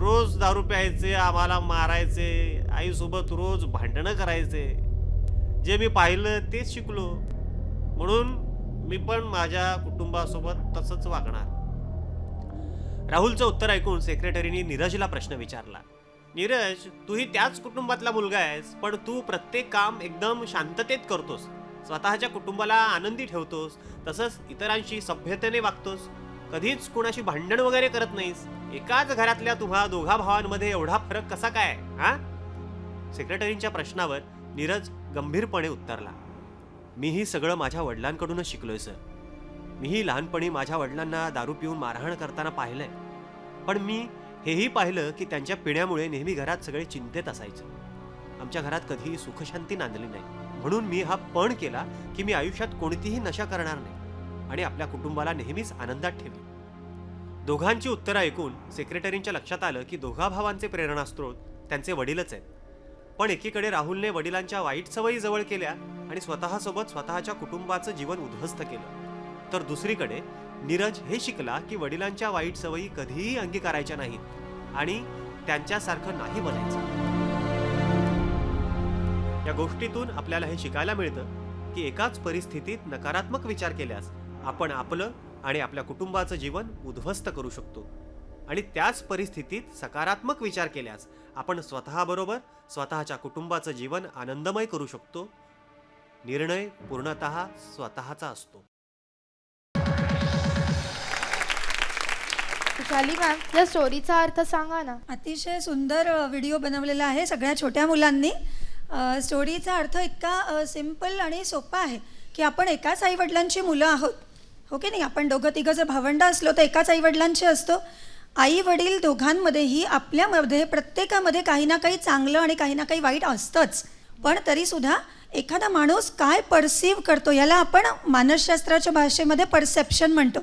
Speaker 2: रोज दारू प्यायचे, आम्हाला मारायचे, आईसोबत रोज भांडणं करायचे. जे मी पाहिलं तेच शिकलो, म्हणून मी पण माझ्या कुटुंबासोबत तसंच वागणार. राहुलचं उत्तर ऐकून सेक्रेटरीने नीरजला प्रश्न विचारला, नीरज, तूही त्याच कुटुंबातला मुलगा आहेस, पण तू प्रत्येक काम एकदम शांततेत करतोस, स्वतःच्या कुटुंबाला आनंदी ठेवतोस, तसंच इतरांशी सभ्यतेने वागतोस, कधीच कुणाशी भांडण वगैरे करत नाहीस. एकाच घरातल्या तुम्हा दोघा भावांमध्ये एवढा फरक कसा काय? हा? सेक्रेटरींच्या प्रश्नावर नीरज गंभीरपणे उत्तरला, मीही सगळं माझ्या वडिलांकडूनच शिकलोय सर. मीही लहानपणी माझ्या वडिलांना दारू पिऊन मारहाण करताना पाहिलंय, पण मी हेही पाहिलं की त्यांच्या पिण्यामुळे नेहमी घरात सगळे चिंतेत असायचे. आमच्या घरात कधीही सुखशांती नांदली नाही, म्हणून मी हा पण केला की मी आयुष्यात कोणतीही नशा करणार नाही आणि आपल्या कुटुंबाला नेहमीच आनंदात ठेवी. दोघांची उत्तरं ऐकून सेक्रेटरींच्या लक्षात आलं की दोघा भावांचे प्रेरणास्त्रोत त्यांचे वडीलच आहेत. पण एकीकडे राहुलने वडिलांच्या वाईट सवयी जवळ केल्या आणि स्वतःसोबत स्वतःच्या कुटुंबाचं जीवन उद्ध्वस्त केलं, तर दुसरीकडे नीरज हे शिकला की वडिलांच्या वाईट सवयी कधीही अंगीकारायच्या नाहीत आणि त्यांच्यासारखं नाही बनायचं. या गोष्टीतून आपल्याला हे शिकायला मिळतं की एकाच परिस्थितीत नकारात्मक विचार केल्यास आपण आपलं आणि आपल्या कुटुंबाचं जीवन उद्ध्वस्त करू शकतो, आणि त्याच परिस्थितीत सकारात्मक विचार केल्यास आपण स्वतःबरोबर स्वतःच्या कुटुंबाचं जीवन आनंदमय करू शकतो. निर्णय पूर्णतः स्वतःचा असतो.
Speaker 1: खुशाली मॅम, या स्टोरीचा अर्थ सांगा ना.
Speaker 4: अतिशय सुंदर व्हिडिओ बनवलेला आहे सगळ्या छोट्या मुलांनी. स्टोरीचा अर्थ इतका सिम्पल आणि सोपा आहे की आपण एकाच आईवडिलांची मुलं आहोत, हो की नाही? आपण दोघं तिघं जर भावंडं असलो तर एकाच आईवडिलांचे असतो. आई वडील दोघांमध्येही आपल्यामध्ये प्रत्येकामध्ये काही ना काही चांगलं आणि काही ना काही वाईट असतंच, पण तरीसुद्धा एखादा माणूस काय परसिव्ह करतो याला आपण मानसशास्त्राच्या भाषेमध्ये परसेप्शन म्हणतो,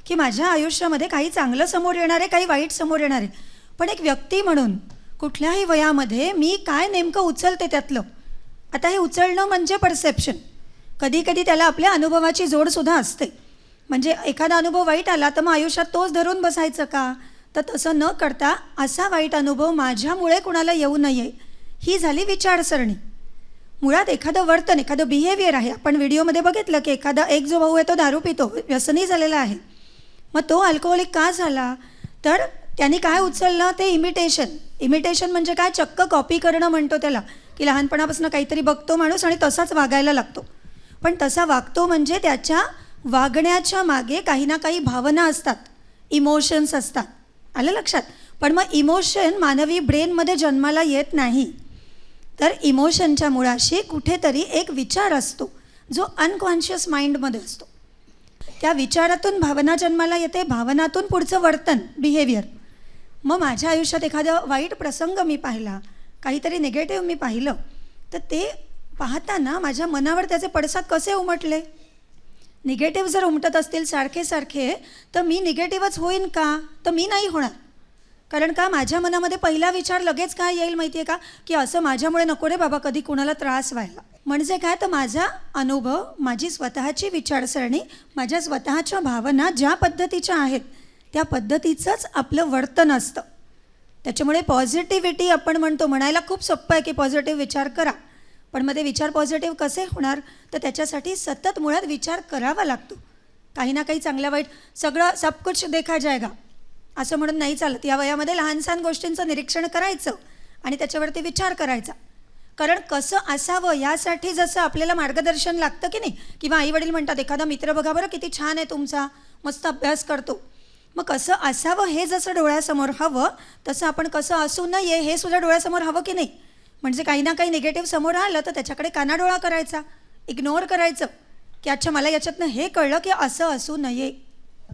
Speaker 4: की माझ्या आयुष्यामध्ये काही चांगलं समोर येणार आहे, काही वाईट समोर येणार आहे. पण एक व्यक्ती म्हणून कुठल्याही वयामध्ये मी काय नेमकं उचलते त्यातलं, आता हे उचलणं म्हणजे परसेप्शन. कधी कधी त्याला आपल्या अनुभवाची जोडसुद्धा असते. म्हणजे एखादा अनुभव वाईट आला तर मग आयुष्यात तोच धरून बसायचं का? तर तसं न करता असा वाईट अनुभव माझ्यामुळे कुणाला येऊ नये, ही झाली विचारसरणी. मुळात एखादं वर्तन, एखादं बिहेवियर आहे. आपण व्हिडिओमध्ये बघितलं की एक जो भाऊ आहे तो दारू पितो, व्यसनी झालेला आहे. मग तो अल्कोहोलिक का झाला? तर त्यांनी काय उचललं? ते इमिटेशन म्हणजे काय? चक्क कॉपी करणं म्हणतो त्याला, की लहानपणापासून काहीतरी बघतो माणूस आणि तसाच वागायला लागतो. पण तसा वागतो म्हणजे त्याच्या वागण्याच्या मागे काही ना काही भावना असतात, इमोशन्स असतात. आलं लक्षात? पण मग इमोशन मानवी ब्रेनमध्ये जन्माला येत नाही, तर इमोशनच्या मुळाशी कुठेतरी एक विचार असतो जो अनकॉन्शियस माइंडमध्ये असतो. त्या विचारातून भावना जन्माला येते, भावनातून पुढचं वर्तन, बिहेवियर. मग माझ्या आयुष्यात एखादा वाईट प्रसंग मी पाहिला, काहीतरी निगेटिव्ह मी पाहिलं, तर ते पाहताना माझ्या मनावर त्याचे पडसाद कसे उमटले? निगेटिव्ह जर उमटत असतील सारखे सारखे, तर मी निगेटिव्हच होईन का? तर मी नाही होणार. कारण का? माझ्या मनामध्ये पहिला विचार लगेच काय येईल माहिती आहे का? की असं माझ्यामुळे नको रे बाबा कधी कुणाला त्रास व्हायला. म्हणजे काय? तर माझा अनुभव, माझी स्वतःची विचारसरणी, माझ्या स्वतःच्या भावना ज्या पद्धतीच्या आहेत त्या पद्धतीचंच आपलं वर्तन असतं. त्याच्यामुळे पॉझिटिव्हिटी आपण म्हणतो, म्हणायला खूप सोपं आहे की पॉझिटिव्ह विचार करा, पण मग ते विचार पॉझिटिव्ह कसे होणार? तर त्याच्यासाठी सतत मुळात विचार करावा लागतो. काही ना काही चांगल्या वाईट सगळं सब कुछ देखा जाएगा असं म्हणून नाही चालत. या वयामध्ये लहान सहान गोष्टींचं निरीक्षण करायचं आणि त्याच्यावरती विचार करायचा. कारण कसं असावं यासाठी जसं आपल्याला मार्गदर्शन लागतं की नाही, किंवा आईवडील म्हणतात एखादा मित्र बघा बरं किती छान आहे तुमचा, मस्त अभ्यास करतो, मग कसं असावं हे जसं डोळ्यासमोर हवं तसं आपण कसं असू नये हे सुद्धा डोळ्यासमोर हवं की नाही. म्हणजे काही ना काही निगेटिव्ह समोर आलं तर त्याच्याकडे कानाडोळा करायचा, इग्नोर करायचं, की अच्छा मला याच्यातनं हे कळलं की असं असू नये.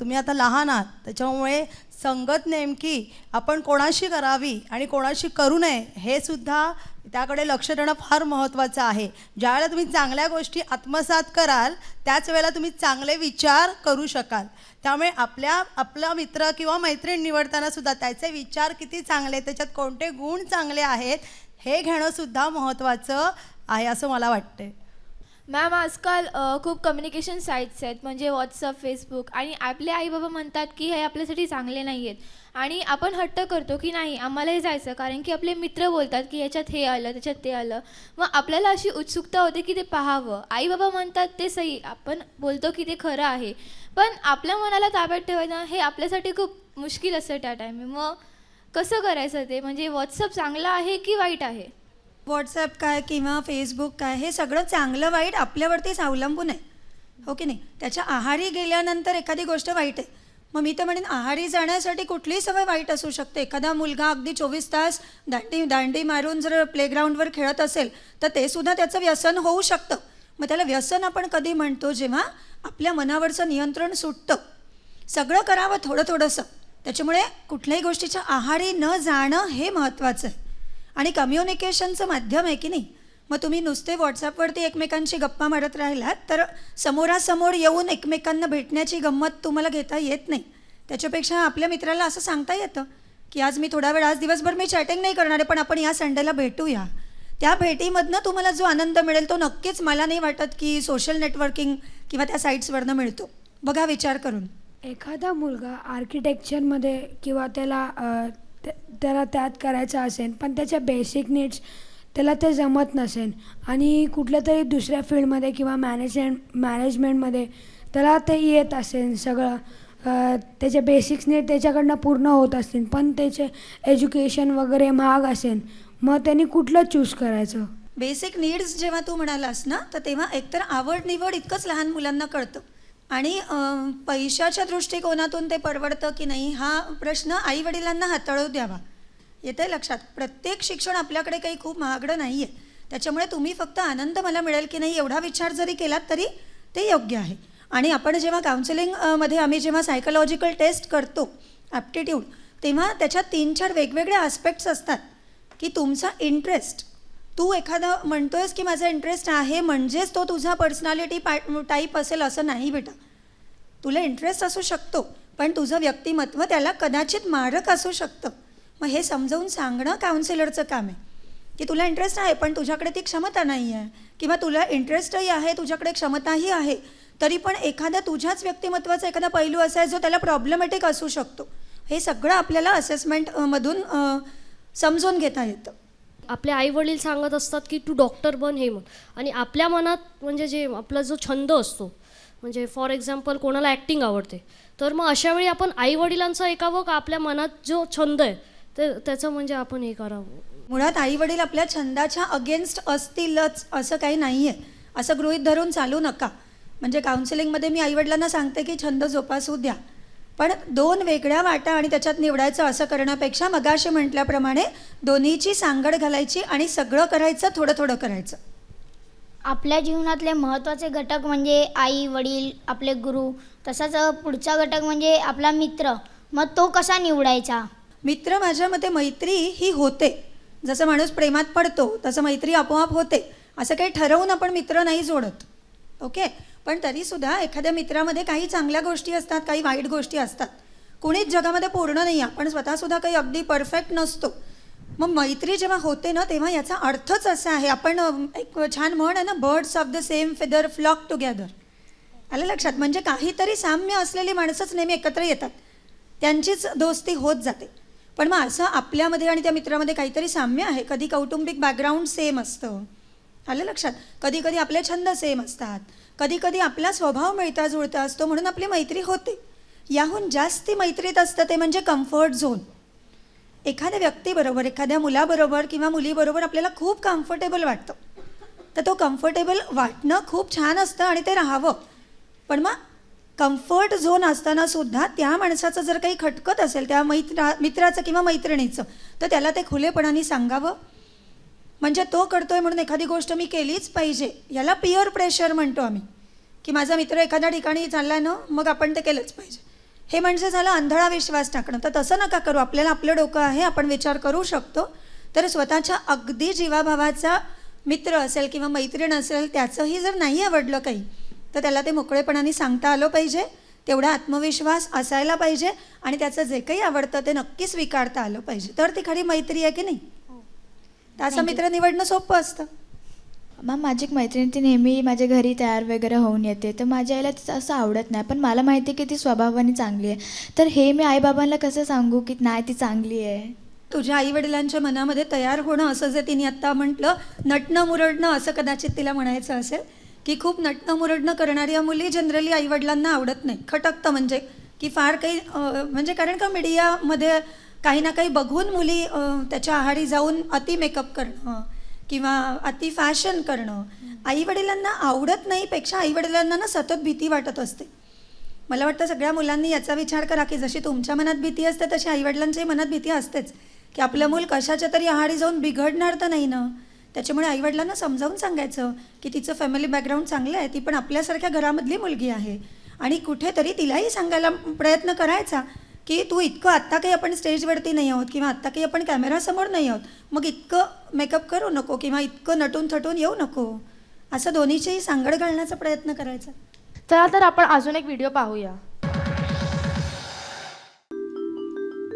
Speaker 5: तुम्ही आता लहान आहात, त्याच्यामुळे संगत नेमकी आपण कोणाशी करावी आणि कोणाशी करू नये हे सुद्धा त्याकडे लक्ष देणं फार महत्त्वाचं आहे. ज्यावेळेला तुम्ही चांगल्या गोष्टी आत्मसात कराल त्याच वेळेला तुम्ही चांगले विचार करू शकाल. त्यामुळे आपला मित्र किंवा मैत्रीण निवडताना सुद्धा त्याचे विचार किती चांगले, त्याच्यात कोणते गुण चांगले आहेत हे घेणंसुद्धा महत्त्वाचं आहे असं मला वाटते.
Speaker 6: मॅम, आजकाल खूप कम्युनिकेशन साईट्स आहेत, म्हणजे व्हॉट्सअप, फेसबुक, आणि आपले आई बाबा म्हणतात की हे आपल्यासाठी चांगले नाही आहेत, आणि आपण हट्ट करतो की नाही आम्हालाही जायचं, कारण की आपले मित्र बोलतात की याच्यात हे आलं, त्याच्यात ते आलं. मग आपल्याला अशी उत्सुकता होते की ते पाहावं. आई बाबा म्हणतात ते सही, आपण बोलतो की ते खरं आहे, पण आपल्या मनाला ताब्यात ठेवायचं हे आपल्यासाठी खूप मुश्किल असतं त्या टायमी. मग कसं करायचं ते, म्हणजे व्हॉट्सअप चांगला आहे की वाईट आहे?
Speaker 4: व्हॉट्सॲप काय किंवा फेसबुक काय हे सगळं चांगलं वाईट आपल्यावरतीच अवलंबून आहे, हो की नाही. त्याच्या आहारी गेल्यानंतर एखादी गोष्ट वाईट आहे. मग मी तर म्हणेन आहारी जाण्यासाठी कुठलीही सवय वाईट असू शकते. एखादा मुलगा अगदी 24 तास दांडी मारून जर प्लेग्राऊंडवर खेळत असेल तर ते सुद्धा त्याचं व्यसन होऊ शकतं. मग त्याला व्यसन आपण कधी म्हणतो, जेव्हा आपल्या मनावरचं नियंत्रण सुटतं. सगळं करावं थोडंसं. त्याच्यामुळे कुठल्याही गोष्टीच्या आहारी न जाणं हे महत्त्वाचं आहे. आणि कम्युनिकेशनचं माध्यम आहे की नाही. मग तुम्ही नुसते व्हॉट्सॲपवरती एकमेकांशी गप्पा मारत राहिलात तर समोरासमोर येऊन एकमेकांना भेटण्याची गंमत तुम्हाला घेता येत नाही. त्याच्यापेक्षा आपल्या मित्राला असं सांगता येतं की आज मी थोडा वेळ, आज दिवसभर मी चॅटिंग नाही करणार आहे, पण आपण या संडेला भेटूया. त्या भेटीमधनं तुम्हाला जो आनंद मिळेल तो नक्कीच मला नाही वाटत की सोशल नेटवर्किंग किंवा त्या साईट्सवरनं मिळतो. बघा विचार करून.
Speaker 14: एखादा मुलगा आर्किटेक्चरमध्ये किंवा त्याला त्यात करायचं असेल, पण त्याच्या बेसिक नीड्स त्याला ते जमत नसेल, आणि कुठल्या तरी दुसऱ्या फील्डमध्ये किंवा मॅनेजमेंटमध्ये त्याला ते येत असेल सगळं, त्याचे बेसिक्स नीड त्याच्याकडनं पूर्ण होत असतील, पण त्याचे एज्युकेशन वगैरे महाग असेल, मग त्यांनी कुठलं चूज करायचं?
Speaker 4: बेसिक नीड्स जेव्हा तू म्हणालास ना, तर तेव्हा एकतर आवड निवड इतकंच लहान मुलांना कळतं, आणि पैशाच्या दृष्टिकोनातून ते परवडतं की नाही हा प्रश्न आईवडिलांना हाताळू द्यावा. येतं लक्षात. प्रत्येक शिक्षण आपल्याकडे काही खूप महागडं नाही आहे. त्याच्यामुळे तुम्ही फक्त आनंद मला मिळेल की नाही एवढा विचार जरी केलात तरी ते योग्य आहे. आणि आपण जेव्हा काउन्सिलिंगमध्ये आम्ही जेव्हा सायकोलॉजिकल टेस्ट करतो ॲप्टिट्यूड, तेव्हा त्याच्यात 3-4 वेगवेगळे आस्पेक्ट्स असतात की तुमचा इंटरेस्ट, तू एखादा म्हणतोयस की माझा इंटरेस्ट आहे म्हणजेच तो तुझा पर्सनॅलिटी टाईप असेल असं नाही बेटा. तुला इंटरेस्ट असू शकतो, पण तुझं व्यक्तिमत्व त्याला कदाचित मारक असू शकतं. मग हे समजावून सांगणं काउन्सिलरचं काम आहे की तुला इंटरेस्ट आहे पण तुझ्याकडे ती क्षमता नाही आहे, किंवा तुला इंटरेस्टही आहे तुझ्याकडे क्षमताही आहे, तरी पण एखादा तुझ्याच व्यक्तिमत्वाचा एखादा पैलू असा आहे जो त्याला प्रॉब्लेमॅटिक असू शकतो. हे सगळं आपल्याला असेसमेंटमधून समजून घेता येतं.
Speaker 15: आपले आईवडील सांगत असतात की तू डॉक्टर बन हे म्हण, आणि आपल्या मनात म्हणजे जे आपला जो छंद असतो, म्हणजे फॉर एक्झाम्पल कोणाला ॲक्टिंग आवडते, तर मग अशावेळी आपण आईवडिलांचं ऐकावं का आपल्या मनात जो छंद आहे त्याचं म्हणजे आपण हे करावं?
Speaker 4: मुळात आईवडील आपल्या छंदाच्या अगेन्स्ट असतीलच असं काही नाही आहे, असं गृहीत धरून चालू नका. म्हणजे काउन्सिलिंगमध्ये मी आईवडिलांना सांगते की छंद जोपासू द्या, पण 2 वेगळ्या वाटा आणि त्याच्यात निवडायचं असं करण्यापेक्षा मगाशी म्हटल्याप्रमाणे दोन्हीची सांगड घालायची आणि सगळं करायचं, थोडं करायचं.
Speaker 7: आपल्या जीवनातले महत्त्वाचे घटक म्हणजे आई वडील, आपले गुरु, तसाच पुढचा घटक म्हणजे आपला मित्र. मग तो कसा निवडायचा?
Speaker 4: मित्र माझ्या मते मैत्री ही होते. जसं माणूस प्रेमात पडतो तसं मैत्री आपोआप होते. असं काही ठरवून आपण मित्र नाही जोडत, ओके. पण तरीसुद्धा एखाद्या मित्रामध्ये काही चांगल्या गोष्टी असतात, काही वाईट गोष्टी असतात. कुणीच जगामध्ये पूर्ण नाही, आपण स्वतःसुद्धा काही अगदी परफेक्ट नसतो. मग मैत्री जेव्हा होते ना तेव्हा याचा अर्थच असा आहे, आपण एक छान म्हण आहे ना, birds of the same feather flock together. आलं लक्षात? म्हणजे काहीतरी साम्य असलेली माणसंच नेहमी एकत्र येतात, त्यांचीच दोस्ती होत जाते. पण मग असं आपल्यामध्ये आणि त्या मित्रामध्ये काहीतरी साम्य आहे. कधी कौटुंबिक बॅकग्राऊंड सेम असतं, आलं लक्षात? कधी कधी आपले छंद सेम असतात, कधी कधी आपला स्वभाव मिळता जुळता असतो, म्हणून आपली मैत्री होते. याहून जास्ती मैत्रीत असतं ते म्हणजे कम्फर्ट झोन. एखाद्या व्यक्तीबरोबर, एखाद्या मुलाबरोबर किंवा मुलीबरोबर आपल्याला खूप कम्फर्टेबल वाटतं, तर तो कम्फर्टेबल वाटणं खूप छान असतं आणि ते राहावं. पण मग कम्फर्ट झोन असतानासुद्धा त्या माणसाचं जर काही खटकत असेल, त्या मित्राचं किंवा मैत्रिणीचं, तर त्याला ते खुलेपणाने सांगावं. म्हणजे तो करतोय म्हणून एखादी गोष्ट मी केलीच पाहिजे, याला पिअर प्रेशर म्हणतो आम्ही, की माझा मित्र एखाद्या ठिकाणी चाललाय ना, मग आपण ते केलंच पाहिजे. हे म्हणजे झालं आंधळा विश्वास टाकणं. तर तसं नका करू. आपल्याला आपलं डोकं आहे, आपण विचार करू शकतो. तर स्वतःच्या अगदी जीवाभावाचा मित्र असेल किंवा मैत्रीण असेल, त्याचंही जर नाही आवडलं काही, तर त्याला ते मोकळेपणाने सांगता आलं पाहिजे. तेवढा आत्मविश्वास असायला पाहिजे आणि त्याचं जे काही आवडतं ते नक्की स्वीकारता आलं पाहिजे. तर ती खरी मैत्री आहे की नाही? तर असं मित्र निवडणं सोपं असतं.
Speaker 16: मॅम, माझी एक मैत्रीण ती नेहमी माझ्या घरी तयार वगैरे होऊन येते, तर माझ्या आईला तिचं असं आवडत नाही, पण मला माहिती आहे की ती स्वभावाने चांगली आहे. तर हे मी आईबाबांना कसं सांगू की नाही ती चांगली आहे?
Speaker 4: तुझ्या आईवडिलांच्या मनामध्ये तयार होणं, असं जे तिने आत्ता म्हटलं, नटणं मुरडणं, असं कदाचित तिला म्हणायचं असेल की खूप नटणं मुरडणं करणाऱ्या मुली जनरली आईवडिलांना आवडत नाही. खटकतं म्हणजे की फार काही म्हणजे कारण का मीडियामध्ये काही ना काही बघून मुली त्याच्या आहारी जाऊन अति मेकअप करणं किंवा अति फॅशन करणं आईवडिलांना आवडत नाही. पेक्षा आईवडिलांना ना सतत भीती वाटत असते. मला वाटतं सगळ्या मुलांनी याचा विचार करा की जशी तुमच्या मनात भीती असते तशी आईवडिलांच्याही मनात भीती असतेच की आपलं मूल कशाच्या तरी आहारी जाऊन बिघडणार तर नाही ना. त्याच्यामुळे आईवडिलांना समजावून सांगायचं की तिचं फॅमिली बॅकग्राऊंड चांगलं आहे, ती पण आपल्यासारख्या घरामधली मुलगी आहे, आणि कुठेतरी तिलाही सांगायला प्रयत्न करायचा की तू इतकं आत्ता काही आपण स्टेजवरती नाही आहोत किंवा आत्ता काही आपण कॅमेरासमोर नाही आहोत, मग इतकं मेकअप करू नको किंवा इतकं नटून थटून येऊ नको, असं दोन्हीचीही सांगड घालण्याचा प्रयत्न करायचा.
Speaker 1: चला तर आपण अजून एक व्हिडिओ पाहूया.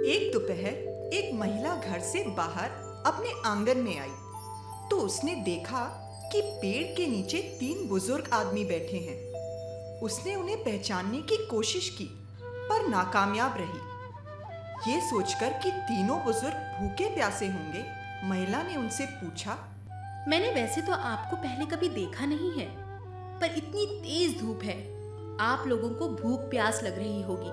Speaker 17: एक दोपहर एक महिला घर से बाहर अपने आंगन में आई तो उसने देखा कि पेड़ के नीचे 3 बुजुर्ग आदमी बैठे हैं. उसने उन्हें पहचानने की कोशिश की पर नाकामयाब रही. ये सोचकर कि तीनों बुजुर्ग भूखे प्यासे होंगे, महिला ने उनसे पूछा,
Speaker 3: मैंने वैसे तो आपको पहले कभी देखा नहीं है, पर इतनी तेज धूप है, आप लोगों को भूख प्यास लग रही होगी,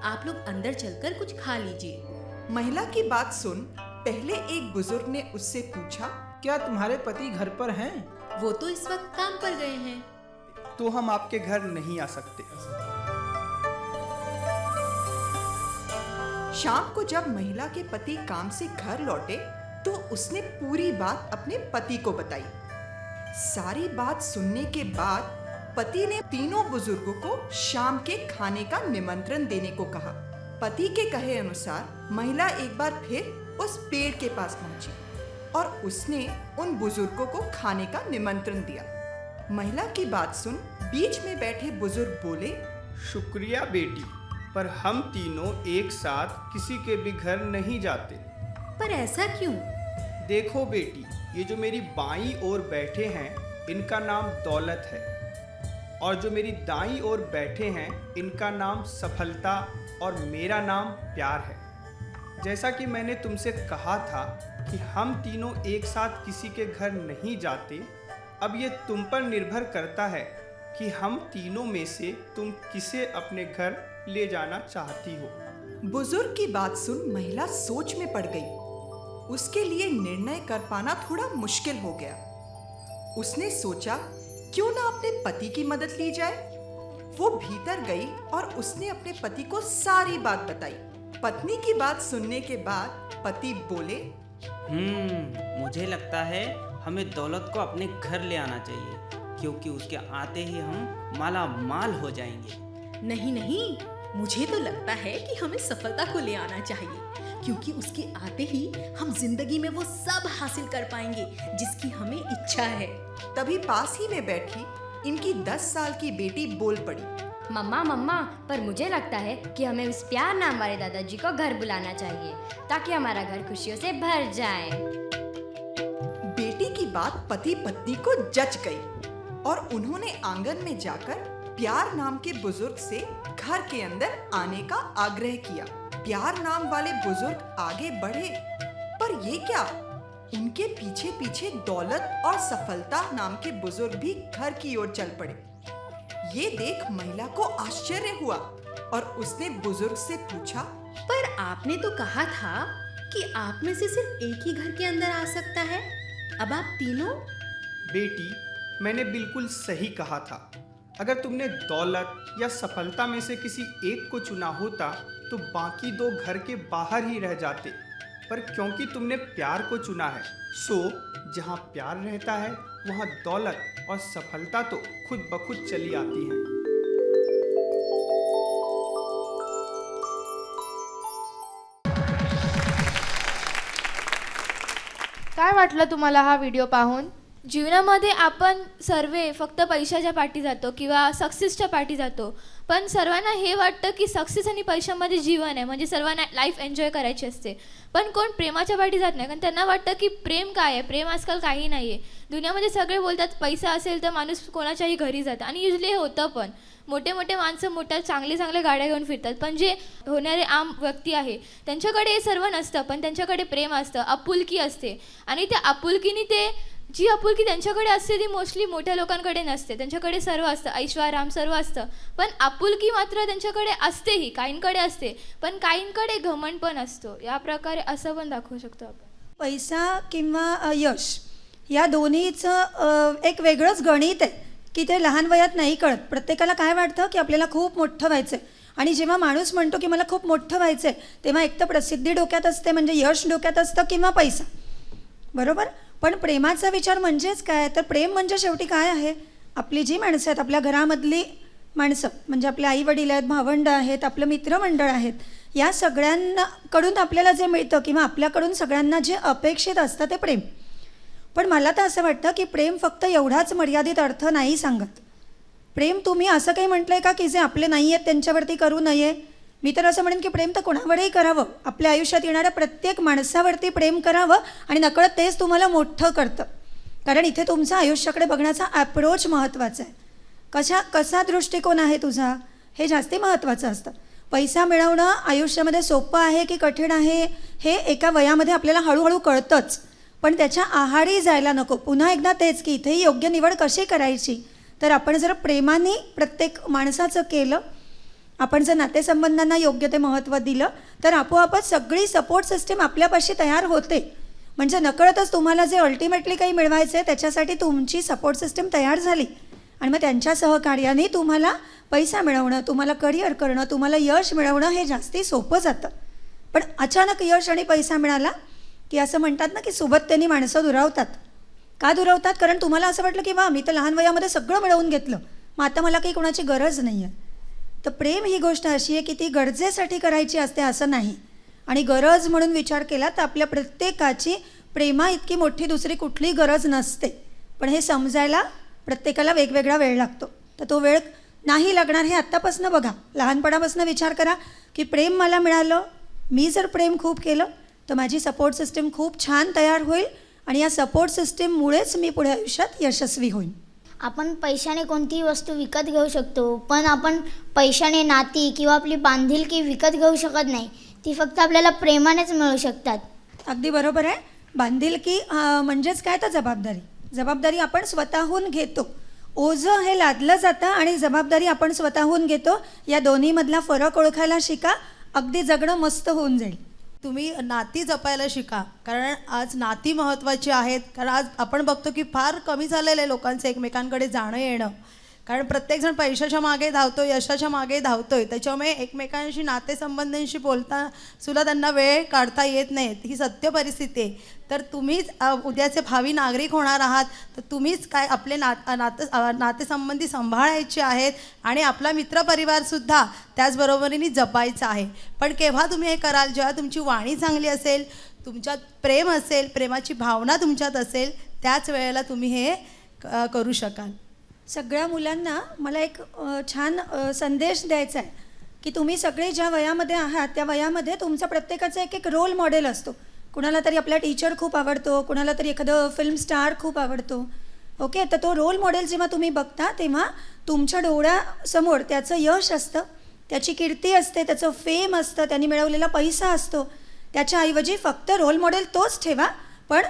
Speaker 3: आप लोग अंदर चलकर कुछ खा लीजिए.
Speaker 17: महिला की बात सुन पहले एक बुजुर्ग ने उससे पूछा,
Speaker 8: क्या तुम्हारे पति घर पर हैं?
Speaker 3: वो तो इस वक्त काम पर गए हैं.
Speaker 8: तो हम आपके घर नहीं आ सकते.
Speaker 17: शाम को जब महिला के पति काम से घर लौटे तो उसने पूरी बात अपने पति को बताई. सारी बात सुनने के बाद पति ने तीनों बुजुर्गों को शाम के खाने का निमंत्रण देने को कहा. पति के कहे अनुसार महिला एक बार फिर उस पेड़ के पास पहुंची और उसने उन बुजुर्गों को खाने का निमंत्रण दिया. महिला की बात सुन बीच में बैठे बुजुर्ग बोले,
Speaker 8: शुक्रिया बेटी, पर हम तीनों एक साथ किसी के भी घर नहीं जाते.
Speaker 3: पर ऐसा क्यों?
Speaker 8: देखो बेटी, ये जो मेरी बाईं ओर बैठे हैं इनका नाम दौलत है, और जो मेरी दाईं ओर बैठे हैं इनका नाम सफलता और मेरा नाम प्यार है. जैसा कि मैंने तुमसे कहा था कि हम तीनों एक साथ किसी के घर नहीं जाते, अब ये तुम पर निर्भर करता है कि हम तीनों में से तुम किसे अपने घर ले जाना चाहती हो.
Speaker 17: बुजुर्ग की बात सुन महिला सोच में पड़ गई. उसके लिए निर्णय कर पाना थोड़ा मुश्किल हो गया. उसने सोचा क्यों ना अपने पति की मदद ली जाए. वो भीतर गई और उसने अपने पति को सारी बात बताई. पत्नी की बात सुनने के बाद पति बोले,
Speaker 18: मुझे लगता है हमें दौलत को अपने घर ले आना चाहिए, क्योंकि उसके आते ही हम माला माल हो जाएंगे.
Speaker 3: नहीं नहीं, मुझे तो लगता है कि हमें सफलता को ले आना चाहिए, क्योंकि उसके आते ही हम जिंदगी में वो सब हासिल कर पाएंगे जिसकी हमें इच्छा है.
Speaker 17: तभी पास ही में बैठी इनकी 10 साल की बेटी बोल पड़ी,
Speaker 19: मम्मा मम्मा, पर मुझे लगता है कि हमें उस प्यार नाम वाले दादाजी को घर बुलाना चाहिए ताकि हमारा घर खुशियों से भर जाए.
Speaker 17: बेटी की बात पति पत्नी को जच गई और उन्होंने आंगन में जाकर प्यार नाम के बुजुर्ग से घर के अंदर आने का आग्रह किया. प्यार नाम वाले बुजुर्ग आगे बढ़े, पर ये क्या, उनके पीछे पीछे दौलत और सफलता नाम के बुजुर्ग भी घर की ओर चल पड़े. ये देख महिला को आश्चर्य हुआ और उसने बुजुर्ग से पूछा,
Speaker 3: पर आपने तो कहा था कि आप में से सिर्फ एक ही घर के अंदर आ सकता है, अब आप तीनों?
Speaker 8: बेटी, मैंने बिल्कुल सही कहा था. अगर तुमने दौलत या सफलता में से किसी एक को चुना होता तो बाकी 2 घर के बाहर ही रह जाते.
Speaker 20: पर क्योंकि तुमने प्यार को चुना है, सो जहाँ प्यार रहता है वहाँ दौलत और सफलता तो खुद ब खुद चली आती है।
Speaker 1: काय वाटलं तुम्हाला हा व्हिडिओ पाहून?
Speaker 6: जीवनामध्ये आपण सर्व फक्त पैशाच्या पाठी जातो किंवा सक्सेसच्या पाठी जातो, पण सर्वांना हे वाटतं की सक्सेस आणि पैशामध्ये जीवन आहे, म्हणजे सर्वांना लाईफ एन्जॉय करायची असते, पण कोण प्रेमाच्या पाठी जात नाही, कारण त्यांना वाटतं की प्रेम काय आहे, प्रेम आजकाल काही नाही आहे. दुनियामध्ये सगळे बोलतात पैसा असेल तर माणूस कोणाच्याही घरी जातं, आणि युजली हे होतं पण. मोठे मोठे माणसं मोठ्या चांगल्या गाड्या घेऊन फिरतात, पण जे होणारे आम व्यक्ती आहे त्यांच्याकडे हे सर्व नसतं, पण त्यांच्याकडे प्रेम असतं, आपुलकी असते, आणि त्या आपुलकीने जी आपुलकी त्यांच्याकडे असते ती मोस्टली मोठ्या लोकांकडे नसते. त्यांच्याकडे सर्व असतं, ऐश्वर्याराम सर्व असतं, पण आपुलकी मात्र त्यांच्याकडे असतेही, काहींकडे असते, पण काहींकडे घमंड पण असतो. या प्रकारे असं पण दाखवू शकतो आपण.
Speaker 4: पैसा किंवा यश या दोन्हीचं एक वेगळंच गणित आहे की ते लहान वयात नाही कळत. प्रत्येकाला काय वाटतं की आपल्याला खूप मोठं व्हायचं आहे, आणि जेव्हा माणूस म्हणतो की मला खूप मोठं व्हायचं आहे, तेव्हा एक तर प्रसिद्धी डोक्यात असते, म्हणजे यश डोक्यात असतं, किंवा पैसा, बरोबर. पण प्रेमाचा विचार म्हणजेच काय? तर प्रेम म्हणजे शेवटी काय आहे? आपली जी माणसं आहेत, आपल्या घरामधली माणसं, म्हणजे आपले आई वडील आहेत, भावंड आहेत, आपलं मित्रमंडळ आहेत, या सगळ्यांकडून आपल्याला जे मिळतं किंवा आपल्याकडून सगळ्यांना जे अपेक्षित असतं ते प्रेम. पण मला तर असं वाटतं की प्रेम फक्त एवढाच मर्यादित अर्थ नाही सांगत. प्रेम तुम्ही असं काही म्हटलं आहे का की जे आपले नाही आहेत त्यांच्यावरती करू नये? मी तर असं म्हणेन की प्रेम तर कोणावरही करावं, आपल्या आयुष्यात येणाऱ्या प्रत्येक माणसावरती प्रेम करावं, आणि नकळत तेच तुम्हाला मोठं करतं. कारण इथे तुमचा आयुष्याकडे बघण्याचा ॲप्रोच महत्त्वाचा आहे. कसा दृष्टिकोन आहे तुझा, हे जास्ती महत्त्वाचं असतं. पैसा मिळवणं आयुष्यामध्ये सोपं आहे की कठीण आहे हे एका वयामध्ये आपल्याला हळूहळू कळतंच, पण त्याच्या आहारी जायला नको. पुन्हा एकदा तेच की इथेही योग्य निवड कशी करायची? तर आपण जर प्रेमाने प्रत्येक माणसाचं केलं, आपण जर नातेसंबंधांना योग्य ते महत्त्व दिलं, तर आपोआपच सगळी सपोर्ट सिस्टीम आपल्यापाशी तयार होते. म्हणजे नकळतच तुम्हाला जे अल्टिमेटली काही मिळवायचं आहे त्याच्यासाठी तुमची सपोर्ट सिस्टीम तयार झाली, आणि मग त्यांच्या सहकार्याने तुम्हाला पैसा मिळवणं, तुम्हाला करिअर करणं, तुम्हाला यश मिळवणं हे जास्ती सोपं जातं. पण अचानक यश आणि पैसा मिळाला की असं म्हणतात ना की सोबत्याने माणसं दुरावतात. का दुरावतात? कारण तुम्हाला असं वाटलं की वा, मी तर लहान वयामध्ये सगळं मिळवून घेतलं, मग आता मला काही कोणाची गरज नाही आहे. तर प्रेम ही गोष्ट अशी आहे की ती गरजेसाठी करायची असते असं नाही, आणि गरज म्हणून विचार केला तर आपल्या प्रत्येकाची प्रेमा इतकी मोठी दुसरी कुठली गरज नसते. पण हे समजायला प्रत्येकाला वेगवेगळा वेळ लागतो. तर तो वेळ नाही लागणार हे आत्तापासून बघा, लहानपणापासून विचार करा की प्रेम मला मिळालं, मी जर प्रेम खूप केलं तर माझी सपोर्ट सिस्टीम खूप छान तयार होईल, आणि या सपोर्ट सिस्टीममुळेच मी पुढे आयुष्यात यशस्वी होईन.
Speaker 7: आपण पैशाने कोणतीही वस्तू विकत घेऊ शकतो, पण आपण पैशाने नाती किंवा आपली बांधिलकी विकत घेऊ शकत नाही. ती फक्त आपल्याला प्रेमानेच मिळू शकतात.
Speaker 4: अगदी बरोबर आहे. बांधिलकी म्हणजेच काय? तर जबाबदारी आपण स्वतःहून घेतो. ओझं हे लादलं जातं आणि जबाबदारी आपण स्वतःहून घेतो. या दोन्हीमधला फरक ओळखायला शिका, अगदी जगणं मस्त होऊन जाईल.
Speaker 5: तुम्ही नाती जपायला शिका, कारण आज नाती महत्त्वाची आहेत. कारण आज आपण बघतो की फार कमी झालेलं आहे लोकांचं एकमेकांकडे जाणं येणं, कारण प्रत्येकजण पैशाच्या मागे धावतो, यशाच्या मागे धावतोय. त्याच्यामुळे एकमेकांशी नातेसंबंधांशी बोलता सुद्धा त्यांना वेळ काढता येत नाहीत. ही सत्य परिस्थिती आहे. तर तुम्हीच उद्याचे भावी नागरिक होणार आहात, तर तुम्हीच काय आपले नातेसंबंधी सांभाळायचे आहेत, आणि आपला मित्रपरिवारसुद्धा त्याचबरोबरीने जपायचा आहे. पण केव्हा तुम्ही हे कराल? जेव्हा तुमची वाणी चांगली असेल, तुमच्यात प्रेम असेल, प्रेमाची भावना तुमच्यात असेल, त्याच वेळेला तुम्ही हे करू शकाल.
Speaker 4: सगळ्या मुलांना मला एक छान संदेश द्यायचा आहे की तुम्ही सगळे ज्या वयामध्ये आहात त्या वयामध्ये तुमचा प्रत्येकाचा एक रोल मॉडेल असतो. कुणाला तरी आपला टीचर खूप आवडतो, कुणाला तरी एखादं फिल्म स्टार खूप आवडतो. ओके, तर तो रोल मॉडेल जेव्हा तुम्ही बघता तेव्हा तुमच्या डोळ्यासमोर त्याचं यश असतं, त्याची कीर्ती असते, त्याचं फेम असतं, त्यांनी मिळवलेला पैसा असतो. त्याच्याऐवजी फक्त रोल मॉडेल तोच ठेवा, पण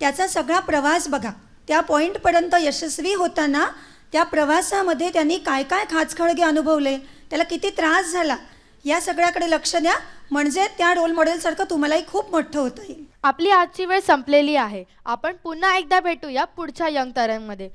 Speaker 4: त्याचा सगळा प्रवास बघा. त्या पॉईंटपर्यंत यशस्वी होताना त्या प्रवासामध्ये त्यांनी काय काय खाचखळगे अनुभवले, त्याला किती त्रास झाला, या सगळ्याकडे लक्ष द्या. म्हणजे त्या रोल मॉडेलसारखं तुम्हालाही खूप मोठं होता येईल.
Speaker 1: आपली आजची वेळ संपलेली आहे. आपण पुन्हा एकदा भेटूया पुढच्या यंग तरंगमध्ये.